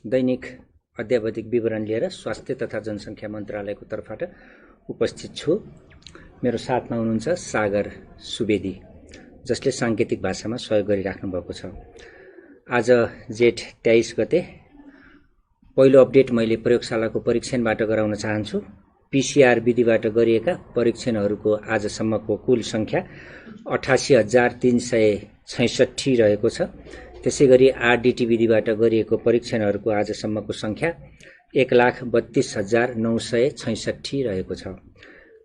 दैनिक अध्यावधिक विवरण लिएर स्वास्थ्य तथा जनसङ्ख्या मन्त्रालयको तर्फबाट उपस्थित छु। मेरो साथमा हुनुहुन्छ सागर सुवेदी, जसले साङ्केतिक भाषामा सहयोग गरिराख्नु भएको छ। आज जेठ 23 गते पहिलो अपडेट मैले प्रयोगशालाको परीक्षणबाट गराउन चाहन्छु। पीसीआर विधिबाट गरिएका परीक्षणहरूको आजसम्मको कुल संख्या 88,366 रहेको छ। त्यसैगरी आरडीटी विधिबाट गरिएको परीक्षणहरूको आजसम्मको संख्या 1,32,966 रहेको छ।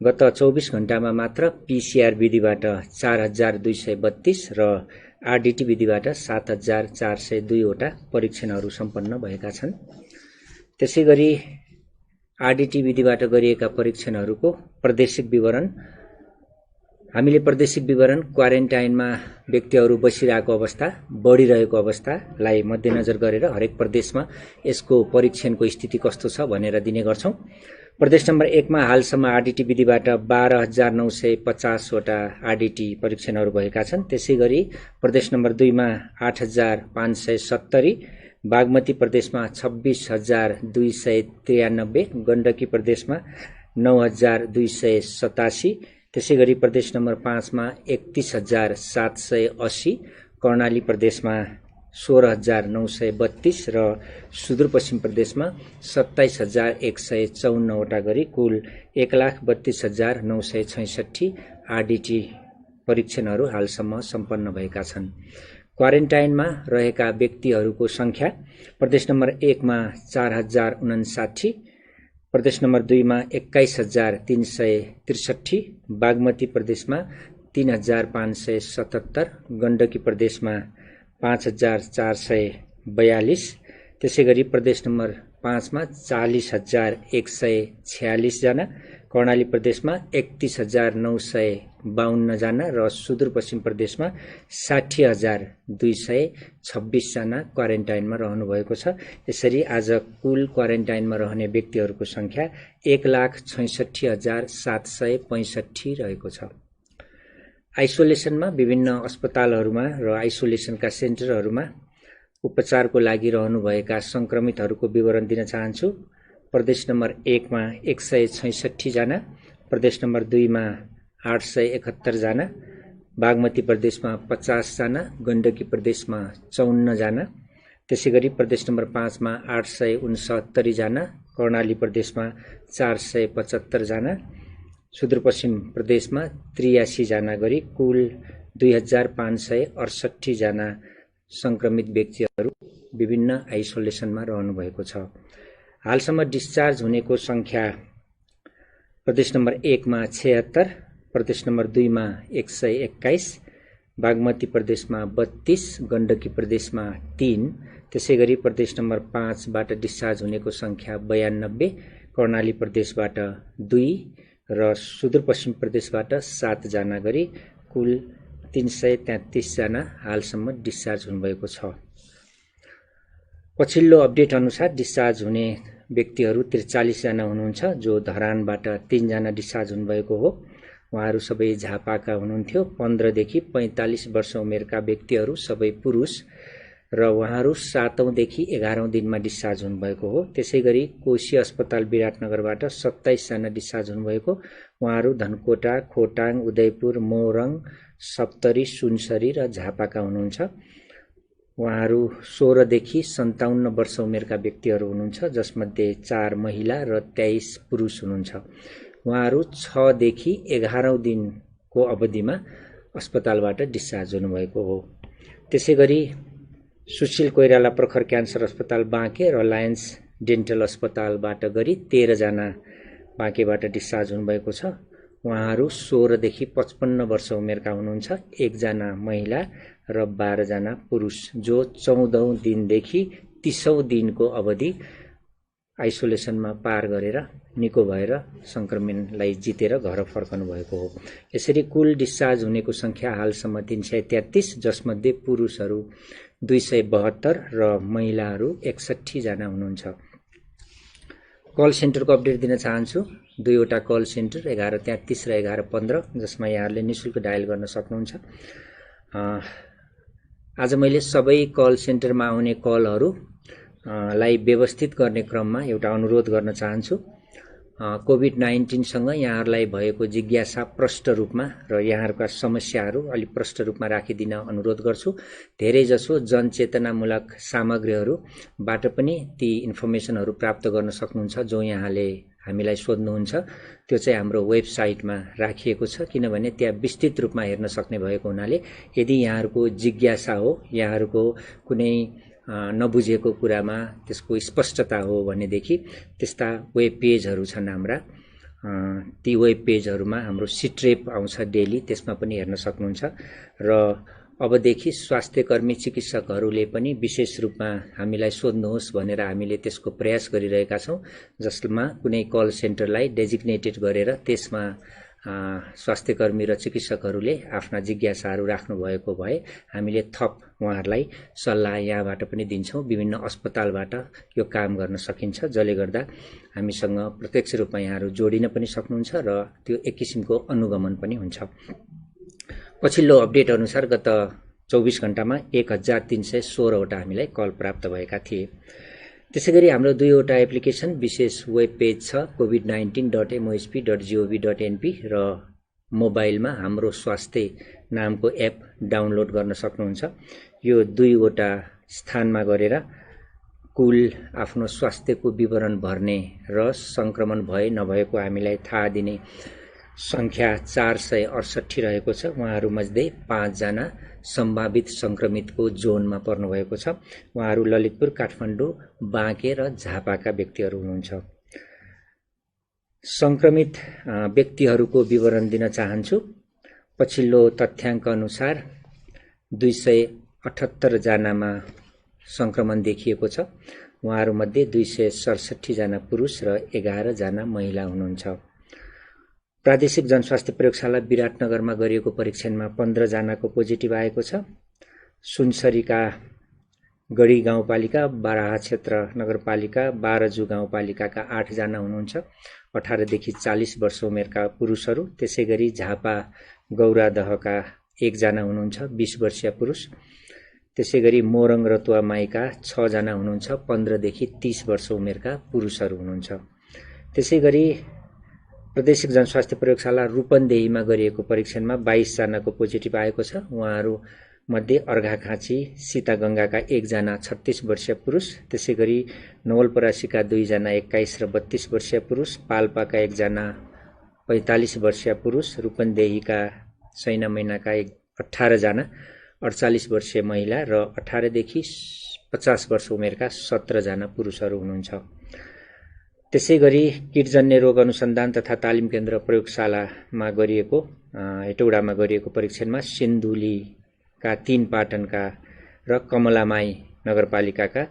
गत 24 घण्टामा मात्र पीसीआर विधिबाट 4,232 र आरडीटी विधिबाट 7,402 वटा परीक्षणहरू सम्पन्न भएका छन्। त्यसैगरी आरडीटी विधिबाट गरिएका परीक्षणहरूको प्रादेशिक विवरण। हामीले प्रादेशिक विवरण क्वारेन्टाइनमा व्यक्तिहरू बसिरहेको अवस्था, बढिरहेको अवस्थालाई मध्यनजर गरेर हरेक प्रदेशमा यसको परीक्षणको स्थिति कस्तो छ भनेर दिने गर्छौं। प्रदेश नम्बर 1 मा हालसम्म आरडीटी विधिबाट 12,950 वटा आरडीटी परीक्षणहरू भएका छन्। त्यसैगरी प्रदेश नम्बर 2 मा 8,570, बागमती प्रदेशमा 26,293, गण्डकी प्रदेशमा 9,287, त्यसैगरी प्रदेश नम्बर 5 मा 31,780, कर्णाली प्रदेशमा 16,932 र सुदूरपश्चिम प्रदेशमा 27,154 वटा गरी कुल 1,32,966 आरडीटी परीक्षणहरू हालसम्म सम्पन्न भएका छन्। क्वारेन्टाइनमा रहेका व्यक्तिहरूको संख्या प्रदेश नम्बर 1 मा 4,059, प्रदेश नम्बर 2 मा 21,363, बागमती प्रदेशमा 3,577, गण्डकी प्रदेशमा 5,442, त्यसैगरी प्रदेश नम्बर 5 मा 40,146 जना, कर्णाली प्रदेशमा 31,952 जना र सुदूरपश्चिम प्रदेशमा 60,226 जना क्वारेन्टाइनमा रहनु भएको छ। यसरी आज कुल क्वारेन्टाइनमा रहने व्यक्तिहरूको संख्या 1,66,765 रहेको छ। आइसोलेसनमा विभिन्न अस्पतालहरूमा र आइसोलेसनका सेन्टरहरूमा उपचारको लागि रहनुभएका संक्रमितहरूको विवरण दिन चाहन्छु। प्रदेश नम्बर 1 मा 166 जना, प्रदेश नम्बर 2 मा 871 जना, बागमती प्रदेशमा 50 जना, गण्डकी प्रदेशमा 54 जना, त्यसैगरी प्रदेश नम्बर 5 मा 869 जना, कर्णाली प्रदेशमा 475 जना, सुदूरपश्चिम प्रदेशमा 83 जना गरी कुल 2,568 जना संक्रमित व्यक्तिहरू विभिन्न आइसोलेसनमा रहनु भएको छ। हालसम्म डिस्चार्ज हुनेको संख्या प्रदेश नम्बर 1 मा 76, प्रदेश नम्बर 2 मा 121, बागमती प्रदेशमा 32, गण्डकी प्रदेशमा 3, त्यसैगरी प्रदेश नम्बर 5 बाट डिस्चार्ज हुनेको संख्या 92, कर्णाली प्रदेशबाट 2 र सुदूरपश्चिम प्रदेशबाट 7 जना गरी कुल 333 जना हालसम्म डिस्चार्ज हुनुभएको छ। पछिल्लो अपडेट अनुसार डिस्चार्ज हुने व्यक्तिहरू 43 जना हुनुहुन्छ, जो धरानबाट 3 जना डिस्चार्ज हुनुभएको हो। उहाँहरू सबै झापाका हुनुहुन्थ्यो। 15 देखि 45 वर्ष उमेरका व्यक्तिहरू सबै पुरुष र उहाँहरू 7औं देखि 11औं दिनमा डिस्चार्ज हुनुभएको हो। त्यसैगरी कोशी अस्पताल विराटनगरबाट 27 जना डिस्चार्ज हुनुभएको। उहाँहरू धनकोटा, खोटाङ, उदयपुर, मोरङ, सप्तरी, सुनसरी र झापाका हुनुहुन्छ। उहाँहरू 16 देखि 57 वर्ष उमेरका व्यक्तिहरू हुनुहुन्छ, जसमध्ये 4 महिला र 23 पुरुष हुनुहुन्छ। उहाँहरू 6 देखि 11औं दिनको अवधिमा अस्पतालबाट डिस्चार्ज हुनुभएको हो। त्यसैगरी सुशील कोइराला प्रखर क्यान्सर अस्पताल बाँके र लायन्स डेन्टल अस्पतालबाट गरी 13 जना बाँकेबाट डिस्चार्ज हुनुभएको छ। उहाँहरू 16 देखि 55 वर्ष उमेरका हुनुहुन्छ, 1 जना महिला र 12 जना पुरुष, जो 14औं दिनदेखि 30औं दिनको अवधि आइसोलेसनमा पार गरेर निको भएर संक्रमणलाई जितेर घर फर्कनु भएको हो। यसरी कुल डिस्चार्ज हुनेको संख्या हालसम्म 333, जसमध्ये पुरुषहरू 272 र महिलाहरू 61 जना हुनुहुन्छ। कल सेन्टरको अपडेट दिन चाहन्छु। 2 वटा कल सेन्टर 1133 र 1115, जसमा यहाँहरूले निशुल्क डायल गर्न सक्नुहुन्छ। आज मैले सबै कल सेन्टरमा आउने कलहरू लाई व्यवस्थित गर्ने क्रममा एउटा अनुरोध गर्न चाहन्छु। कोभिड-19 सँग यहाँहरूलाई भएको जिज्ञासा प्रष्ट रूपमा र यहाँहरूका समस्याहरू अलि प्रष्ट रूपमा राखिदिन अनुरोध गर्छु। धेरैजसो जनचेतनामूलक सामग्रीहरूबाट पनि ती इन्फर्मेसनहरू प्राप्त गर्न सक्नुहुन्छ जो यहाँले हामीलाई सोध्नुहुन्छ। त्यो चाहिँ हाम्रो वेबसाइटमा राखिएको छ, किनभने त्यहाँ विस्तृत रूपमा हेर्न सक्ने भएको हुनाले यदि यहाँहरूको जिज्ञासा हो, यहाँहरूको कुनै नबुझेको कुरामा त्यसको स्पष्टता हो भनेदेखि त्यस्ता वेब पेजहरू छन् हाम्रा। ती वेब पेजहरूमा हाम्रो सिट्रेप आउँछ डेली, त्यसमा पनि हेर्न सक्नुहुन्छ। र अबदेखि स्वास्थ्यकर्मी चिकित्सकहरूले पनि विशेष रूपमा हामीलाई सोध्नुहोस् भनेर हामीले त्यसको प्रयास गरिरहेका छौँ, जसमा कुनै कल सेन्टरलाई डेजिग्नेटेड गरेर त्यसमा स्वास्थ्यकर्मी र चिकित्सकहरूले आफ्ना जिज्ञासाहरू राख्नुभएको भए हामीले थप उहाँहरूलाई सल्लाह यहाँबाट पनि दिन्छौँ। विभिन्न अस्पतालबाट यो काम गर्न सकिन्छ, जसले गर्दा हामीसँग प्रत्यक्ष रूपमा यहाँहरू जोडिन पनि सक्नुहुन्छ र त्यो एक किसिमको अनुगमन पनि हुन्छ। पछिल्लो अपडेट अनुसार गत 24 घण्टामा 1316 वटा हामीलाई कल प्राप्त भएका थिए। त्यसैगरी हाम्रो दुईवटा एप्लिकेसन विशेष वेब पेज छ, covid19.mosp.gov.np र मोबाइलमा हाम्रो स्वास्थ्य नामको एप डाउनलोड गर्न सक्नुहुन्छ। यो दुईवटा स्थानमा गरेर कुल आफ्नो स्वास्थ्यको विवरण भर्ने र संक्रमण भए नभएको हामीलाई थाहा दिने संख्या 468 रहेको छ। उहाँहरूमध्ये 5 जना सम्भावित संक्रमितको जोनमा पर्नुभएको छ। उहाँहरू ललितपुर, काठमाडौँ, बाँके र झापाका व्यक्तिहरू हुनुहुन्छ। संक्रमित व्यक्तिहरूको विवरण दिन चाहन्छु। पछिल्लो तथ्याङ्क अनुसार 278 जनामा संक्रमण देखिएको छ। उहाँहरूमध्ये 267 जना पुरुष र 11 जना महिला हुनुहुन्छ। प्रादेशिक जनस्वास्थ्य प्रयोगशाला विराटनगरमा गरिएको परीक्षणमा 15 जनाको पोजिटिभ आएको छ। सुनसरीका गढी गाउँपालिका, बाराहा क्षेत्र नगरपालिका, बारजु गाउँपालिकाका 8 जना हुनुहुन्छ, 18 देखि 40 वर्ष उमेरका पुरुषहरू। त्यसैगरी झापा गौरादहका 1 जना हुनुहुन्छ, 20 वर्षीय पुरुष। त्यसैगरी मोरङ रतुवा माईका 6 जना हुनुहुन्छ, 15 देखि 30 वर्ष उमेरका पुरुषहरू हुनुहुन्छ। त्यसैगरी प्रादेशिक जनस्वास्थ्य प्रयोगशाला रूपन्देहीमा गरिएको परीक्षणमा 22 जनाको पोजिटिभ आएको छ। उहाँहरू मध्ये अर्घाखाँची सीतागंगाका 1 जना 36 वर्षीय पुरुष। त्यसैगरी नवलपरासीका 2 जना 21 र 32 वर्षीय पुरुष, पाल्पाका 1 जना 45 वर्षीय पुरुष, रूपन्देहीका सैना मैनाका 18 जना 48 वर्षीय महिला र 18 देखि 50 वर्ष उमेरका 17 जना पुरुषहरू हुनुहुन्छ। त्यसैगरी कीटजन्य रोग अनुसन्धान तथा तालिम केन्द्र प्रयोगशालामा गरिएको हेटौडामा गरिएको परीक्षणमा सिन्धुलीका 3 पाटनका र कमलामाई नगरपालिकाका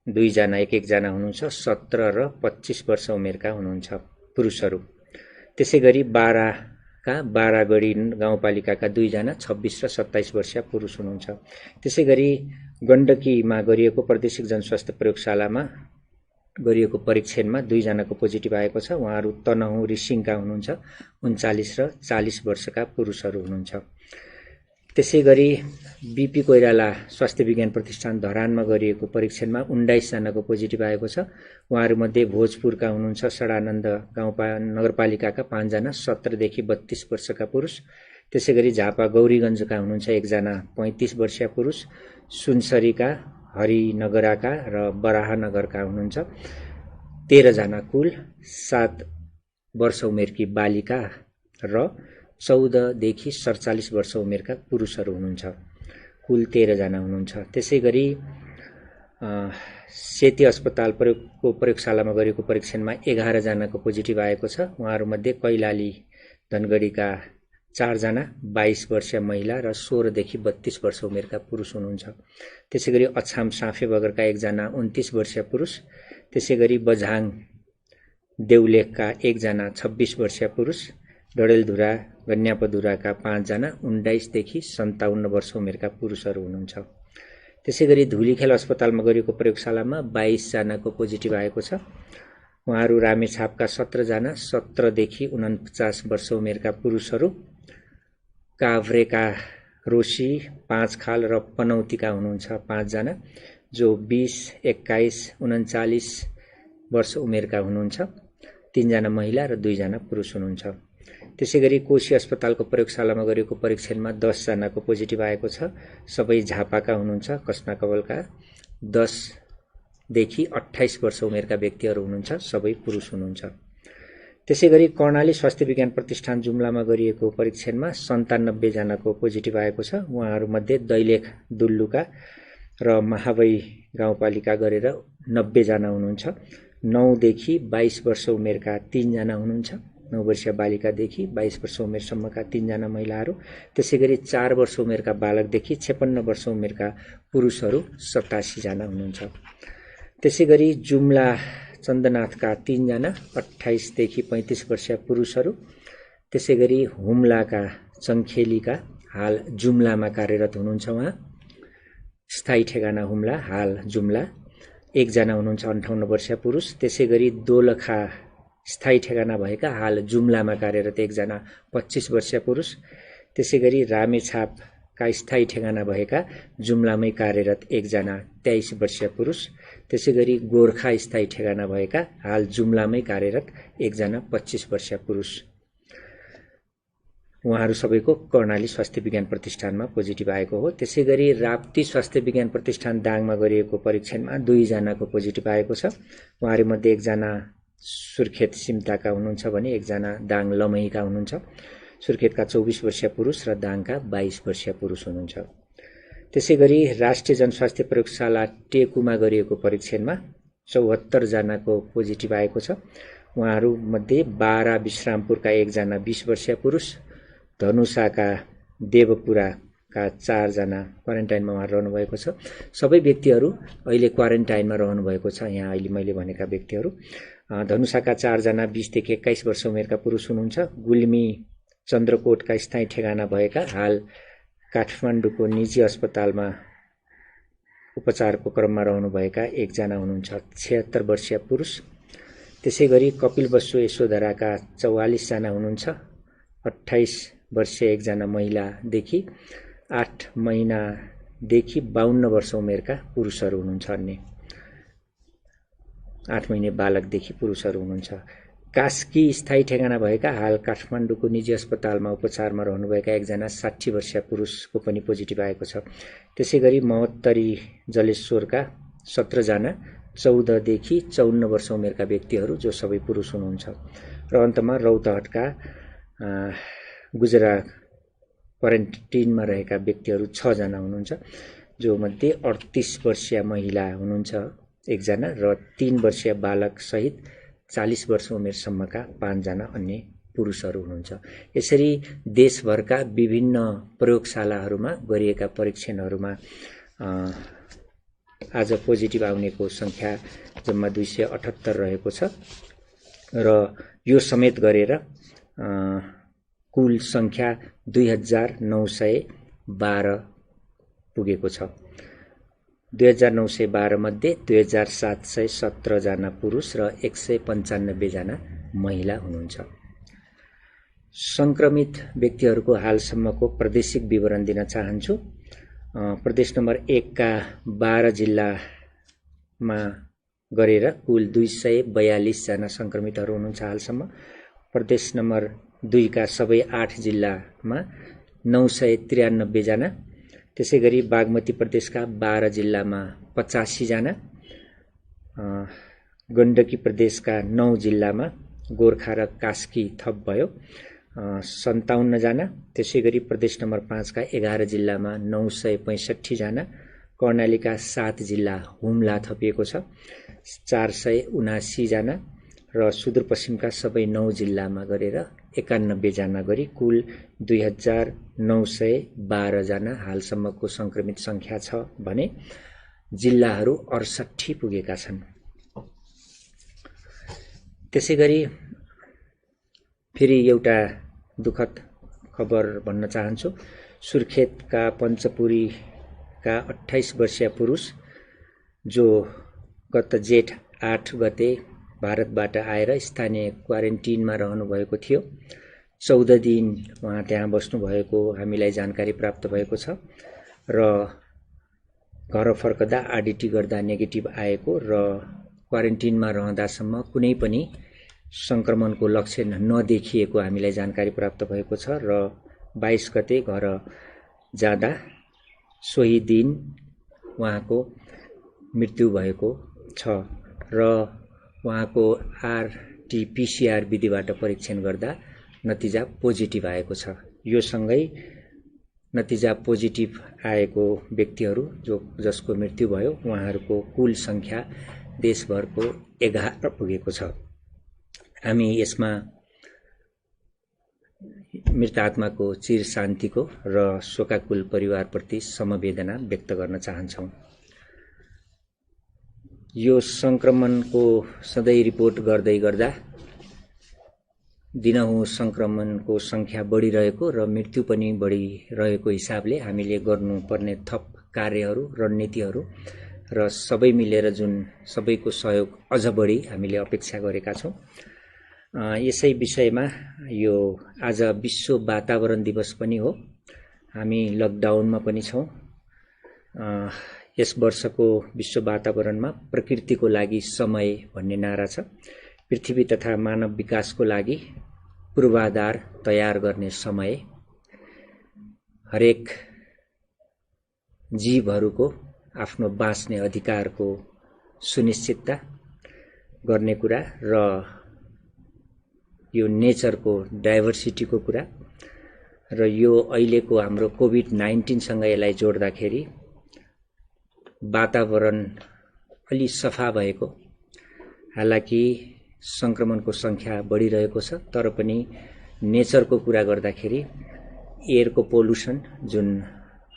2 जना 1 जना हुनुहुन्छ, 17 र 25 वर्ष उमेरका हुनुहुन्छ पुरुषहरू। त्यसैगरी बाराका बारागढी गाउँपालिकाका 2 जना 26 र 27 वर्षीय पुरुष हुनुहुन्छ। त्यसैगरी गण्डकीमा गरिएको प्रादेशिक जनस्वास्थ्य प्रयोगशालामा गरिएको परीक्षणमा 2 जनाको पोजिटिभ आएको छ। उहाँहरू तनहुँ रिसिङका हुनुहुन्छ, 39 र 40 वर्षका पुरुषहरू हुनुहुन्छ। त्यसैगरी बीपी कोइराला स्वास्थ्य विज्ञान प्रतिष्ठान धरानमा गरिएको परीक्षणमा 19 जनाको पोजिटिभ आएको छ। उहाँहरूमध्ये भोजपुरका हुनुहुन्छ, सडानन्द नगरपालिकाका 5 जना 17 देखि 32 वर्षका पुरुष। त्यसैगरी झापा गौरीगञ्जका हुनुहुन्छ 1 जना 35 वर्षीय पुरुष, सुनसरीका हरिनगराका र बराहनगरका हुनुहुन्छ 13 जना, कुल 7 वर्ष उमेरकी बालिका र 14 देखि 47 वर्ष उमेरका पुरुषहरू हुनुहुन्छ, कुल 13 जना हुनुहुन्छ। त्यसैगरी सेती अस्पताल प्रयोगशालामा गरेको परीक्षणमा 11 जनाको पोजिटिभ आएको छ। उहाँहरूमध्ये कैलाली धनगढीका 4 जना 22 वर्षीय महिला र 16 देखि 32 वर्ष उमेरका पुरुष हुनुहुन्छ। त्यसैगरी अछाम साँफे बगरका 1 जना 29 वर्षीय पुरुष। त्यसैगरी बझाङ देउलेखका 1 जना 26 वर्षीय पुरुष, डडेलधुरा गन्यापधुराका 5 जना 19 देखि 57 वर्ष उमेरका पुरुषहरू हुनुहुन्छ। त्यसैगरी धुलीखेल अस्पतालमा गरिएको प्रयोगशालामा 22 जनाको पोजिटिभ आएको छ। उहाँहरू रामेछापका 17 जना 17 देखि 49 वर्ष उमेरका पुरुषहरू, काभ्रेका रोशी, 5 खाल र पनौतीका हुनुहुन्छ 5 जना जो 20, 21, 39 वर्ष उमेरका हुनुहुन्छ। 3 जना महिला र 2 जना पुरुष हुनुहुन्छ। त्यसैगरी कोशी अस्पतालको प्रयोगशालामा गरिएको परीक्षणमा 10 जनाको पोजिटिभ आएको छ। सबै झापाका हुनुहुन्छ। कस्नाकवलका 10 देखि 28 वर्ष उमेरका व्यक्तिहरू हुनुहुन्छ। सबै पुरुष हुनुहुन्छ। त्यसैगरी कर्णाली स्वास्थ्य विज्ञान प्रतिष्ठान जुम्लामा गरिएको परीक्षणमा 97 जनाको पोजिटिभ आएको छ। उहाँहरूमध्ये दैलेख दुल्लुका र महावै गाउँपालिका गरेर 90 जना हुनुहुन्छ। 9 देखि 22 वर्ष उमेरका 3 जना हुनुहुन्छ। 9 वर्षीय बालिकादेखि 22 वर्ष उमेरसम्मका 3 जना महिलाहरू। त्यसैगरी 4 वर्ष उमेरका बालकदेखि 56 वर्ष उमेरका पुरुषहरू 87 जना हुनुहुन्छ। त्यसैगरी जुम्ला चन्दनाथका 3 जना 28 देखि 35 वर्षीय पुरुषहरू। त्यसैगरी हुम्लाका चङ्खेलीका हाल जुम्लामा कार्यरत हुनुहुन्छ। उहाँ स्थायी ठेगाना हुम्ला, हाल जुम्ला, 1 जना हुनुहुन्छ 58 वर्षीय पुरुष। त्यसैगरी दोलखा स्थायी ठेगाना भएका हाल जुम्लामा कार्यरत 1 जना 25 वर्षीय पुरुष। त्यसैगरी रामेछापका स्थायी ठेगाना भएका जुम्लामै कार्यरत 1 जना 23 वर्षीय पुरुष। त्यसैगरी गोर्खा स्थायी ठेगाना भएका हाल जुम्लामै कार्यरत 1 जना 25 वर्षीय पुरुष। उहाँहरू सबैको कर्णाली स्वास्थ्य विज्ञान प्रतिष्ठानमा पोजिटिभ आएको हो। त्यसैगरी राप्ती स्वास्थ्य विज्ञान प्रतिष्ठान दाङमा गरिएको परीक्षणमा 2 जनाको पोजिटिभ आएको छ। उहाँहरूमध्ये 1 जना सुर्खेत सिमताका हुनुहुन्छ भने 1 जना दाङ लमहीका हुनुहुन्छ। सुर्खेतका 24 वर्षीय पुरुष र दाङका 22 वर्षीय पुरुष हुनुहुन्छ। त्यसैगरी राष्ट्रिय जनस्वास्थ्य प्रयोगशाला टेकुमा गरिएको परीक्षणमा 74 जनाको पोजिटिभ आएको छ। उहाँहरूमध्ये 12 विश्रामपुरका 1 जना 20 वर्षीय पुरुष, धनुषाका देवपुराका 4 जना क्वारेन्टाइनमा उहाँ रहनुभएको छ। सबै व्यक्तिहरू अहिले क्वारेन्टाइनमा रहनुभएको छ। यहाँ अहिले मैले भनेका व्यक्तिहरू धनुषाका 4 जना 20 देखि 21 वर्ष उमेरका पुरुष हुनुहुन्छ। गुल्मी चन्द्रकोटका स्थायी ठेगाना भएका हाल काठमाडौँको निजी अस्पतालमा उपचारको क्रममा रहनुभएका 1 जना हुनुहुन्छ 76 वर्षीय पुरुष। त्यसैगरी कपिलवस्तु यशोधराका 44 जना हुनुहुन्छ। 28 वर्षीय 1 जना महिलादेखि 8 महिनादेखि 52 वर्ष उमेरका पुरुषहरू हुनुहुन्छ। अन्य 8 महिने बालकदेखि पुरुषहरू हुनुहुन्छ। कास्की स्थायी ठेगाना भएका हाल काठमाडौँको निजी अस्पतालमा उपचारमा रहनुभएका 1 जना 60 वर्षीय पुरुषको पनि पोजिटिभ आएको छ। त्यसैगरी महोत्तरी जलेश्वरका 17 जना 14 देखि 54 वर्ष उमेरका व्यक्तिहरू जो सबै पुरुष हुनुहुन्छ। र अन्तमा रौतहटका गुजरा क्वारेन्टिनमा रहेका व्यक्तिहरू 6 जना हुनुहुन्छ। जो मध्ये 38 वर्षीय महिला हुनुहुन्छ 1 जना र 3 वर्षीय बालक सहित 40 वर्ष उमेरसम्मका 5 जना अन्य पुरुषहरू हुनुहुन्छ। यसरी देशभरका विभिन्न प्रयोगशालाहरूमा गरिएका परीक्षणहरूमा आज पोजिटिभ आउनेको संख्या जम्मा 278 रहेको छ र यो समेत गरेर कुल संख्या 2912 पुगेको छ। 2912 मध्ये 2717 जना पुरुष र 195 जना महिला हुनुहुन्छ। संक्रमित व्यक्तिहरूको हालसम्मको प्रादेशिक विवरण दिन चाहन्छु। प्रदेश नम्बर 1 का 12 जिल्लामा गरेर कुल 242 जना संक्रमितहरू हुनुहुन्छ हालसम्म। प्रदेश नम्बर 2 का सबै 8 जिल्लामा 993 जना। त्यसैगरी बागमती प्रदेशका 12 जिल्लामा 85 जना, गण्डकी प्रदेशका 9 जिल्लामा गोर्खा र कास्की थप भयो 57 जना। त्यसैगरी प्रदेश नम्बर 5 का 11 जिल्लामा 965 जना, कर्णालीका 7 जिल्ला हुम्ला थपिएको छ 479 जना र सुदूरपश्चिमका सबै 9 जिल्लामा गरेर 91 जना गरी कुल 2912 जना हालसम्मको संक्रमित संख्या छ भने जिल्लाहरू 68 पुगेका छन्। त्यसैगरी फेरि एउटा दुःखद खबर भन्न चाहन्छु। सुर्खेतका पञ्चपुरीका 28 वर्षीय पुरुष जो गत जेठ 8 गते भारतबाट आएर स्थानीय क्वारेन्टिनमा रहनुभएको थियो। 14 दिन उहाँ त्यहाँ बस्नुभएको हामीलाई जानकारी प्राप्त भएको छ र घर फर्कदा आरडिटी गर्दा नेगेटिभ आएको र क्वारेन्टिनमा रहँदासम्म कुनै पनि संक्रमणको लक्षण नदेखिएको हामीलाई जानकारी प्राप्त भएको छ र 22 गते घर जाँदा सोही दिन उहाँको मृत्यु भएको छ र उहाँको आरटीपीसीआर विधिबाट परीक्षण गर्दा नतिजा पोजिटिभ आएको छ। यो सँगै नतिजा पोजिटिभ आएको व्यक्तिहरू जसको मृत्यु भयो उहाँहरूको कुल संख्या देशभरको 11 पुगेको छ। हामी यसमा मृत आत्माको चिर शान्तिको र शोकाकुल परिवारप्रति समवेदना व्यक्त गर्न चाहन्छौँ। यो संक्रमणको सधैँ रिपोर्ट गर्दै गर्दा दिनहुँ संक्रमणको संख्या बढिरहेको र मृत्यु पनि बढिरहेको हिसाबले हामीले गर्नुपर्ने थप कार्यहरू रणनीतिहरू र सबै मिलेर जुन सबैको सहयोग अझ बढी हामीले अपेक्षा गरेका छौँ। यसै विषयमा यो आज विश्व वातावरण दिवस पनि हो। हामी लकडाउनमा पनि छौँ। यस वर्षको विश्व वातावरणमा प्रकृतिको लागि समय भन्ने नारा छ। पृथ्वी तथा मानव विकासको लागि पूर्वाधार तयार गर्ने समय, हरेक जीवहरूको आफ्नो बाँच्ने अधिकारको सुनिश्चितता गर्ने कुरा र यो नेचरको डाइभर्सिटीको कुरा र यो अहिलेको हाम्रो कोभिड-19 सँग यसलाई जोड्दाखेरि वातावरण अलि सफा भएको, हालाकि संक्रमणको संख्या बढिरहेको छ तर पनि नेचरको कुरा गर्दाखेरि एयरको पोल्युसन जुन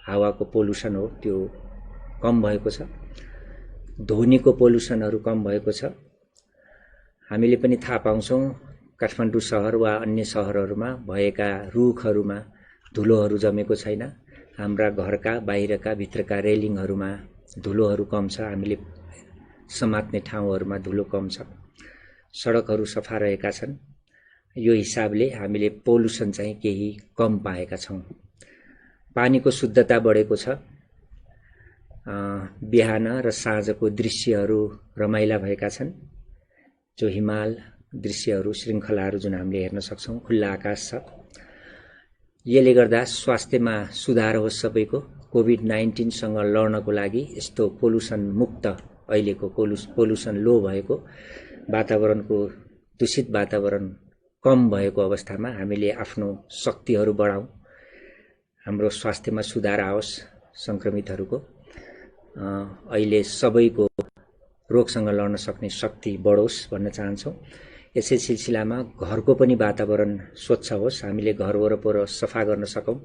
हावाको पोल्युसन हो त्यो कम भएको छ, ध्वनिको पोल्युसनहरू कम भएको छ। हामीले पनि थाहा पाउँछौँ काठमाडौँ शहर वा अन्य शहरहरूमा भएका रुखहरूमा धुलोहरू जमेको छैन। हाम्रा घरका बाहिरका भित्रका रेलिङहरूमा धुलोहरू कम छ, हामीले समात्ने ठाउँहरूमा धुलो कम छ, सडकहरू सफा रहेका छन्। यो हिसाबले हामीले पोल्युसन चाहिँ केही कम पाएका छौँ। पानीको शुद्धता बढेको छ। बिहान र साँझको दृश्यहरू रमाइला भएका छन्। जो हिमाल दृश्यहरू श्रृङ्खलाहरू जुन हामीले हेर्न सक्छौँ, खुल्ला आकाश छ। यसले गर्दा स्वास्थ्यमा सुधार होस् सबैको। कोभिड-19 सँग लड्नको लागि यस्तो पोल्युसन मुक्त अहिलेको पोल्युसन लो भएको वातावरणको दूषित वातावरण कम भएको अवस्थामा हामीले आफ्नो शक्तिहरू बढाउँ, हाम्रो स्वास्थ्यमा सुधार आओस्, संक्रमितहरूको अहिले सबैको रोगसँग लड्न सक्ने शक्ति बढोस् भन्न चाहन्छौँ। यसै सिलसिलामा घरको पनि वातावरण स्वच्छ होस्, हामीले घर वरपर सफा गर्न सकौँ।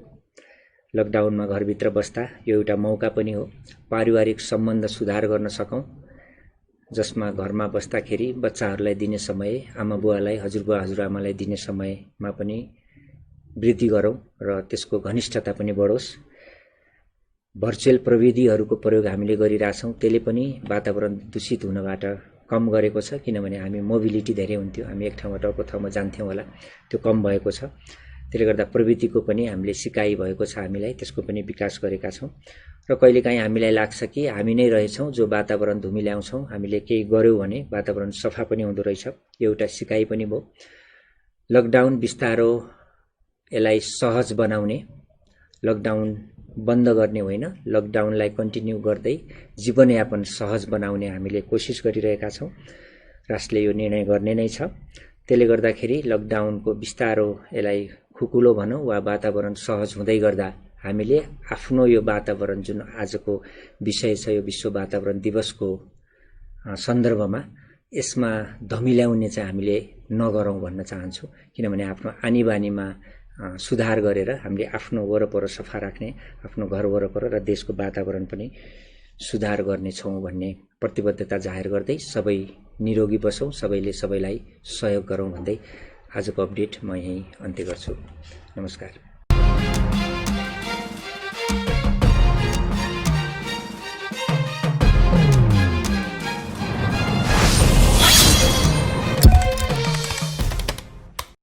लकडाउनमा घरभित्र बस्दा यो एउटा मौका पनि हो पारिवारिक सम्बन्ध सुधार गर्न सकौँ, जसमा घरमा बस्दाखेरि बच्चाहरूलाई दिने समय, आमा बुवालाई, हजुरबुवा हजुरआमालाई दिने समयमा पनि वृद्धि गरौँ र त्यसको घनिष्ठता पनि बढोस्। भर्चुअल प्रविधिहरूको प्रयोग हामीले गरिरहेछौँ, त्यसले पनि वातावरण दूषित हुनबाट कम गरेको छ। किनभने हामी मोबिलिटी धेरै हुन्थ्यो, हामी एक ठाउँबाट अर्को ठाउँमा जान्थ्यौँ होला, त्यो कम भएको छ। त्यसले गर्दा प्रविधिको पनि हामीले सिकाइ भएको छ, हामीलाई त्यसको पनि विकास गरेका छौँ। र कहिलेकाहीँ हामीलाई लाग्छ कि हामी नै रहेछौँ जो वातावरण धुमिल्याउँछौँ, हामीले केही गर्यौँ भने वातावरण सफा पनि हुँदो रहेछ। यो एउटा सिकाइ पनि भयो। लकडाउन बिस्तारो यसलाई सहज बनाउने, लकडाउन बन्द गर्ने होइन, लकडाउनलाई कन्टिन्यू गर्दै जीवनयापन सहज बनाउने हामीले कोसिस गरिरहेका छौँ। राष्ट्रले यो निर्णय गर्ने नै छ। त्यसले गर्दाखेरि लकडाउनको बिस्तारो यसलाई खुकुलो भनौँ वा वातावरण सहज हुँदै गर्दा हामीले आफ्नो यो वातावरण जुन आजको विषय छ, यो विश्व वातावरण दिवसको सन्दर्भमा यसमा धमिल्याउने चाहिँ हामीले नगरौँ भन्न चाहन्छु। किनभने आफ्नो आनीबानीमा सुधार गरेर हामीले आफ्नो वरपर सफा राख्ने, आफ्नो घर वरपर र देशको वातावरण पनि सुधार गर्नेछौँ भन्ने प्रतिबद्धता जाहेर गर्दै सबै निरोगी बसौँ, सबैले सबैलाई सहयोग गरौँ भन्दै आजको अपडेट म यहीँ अन्त्य गर्छु। नमस्कार।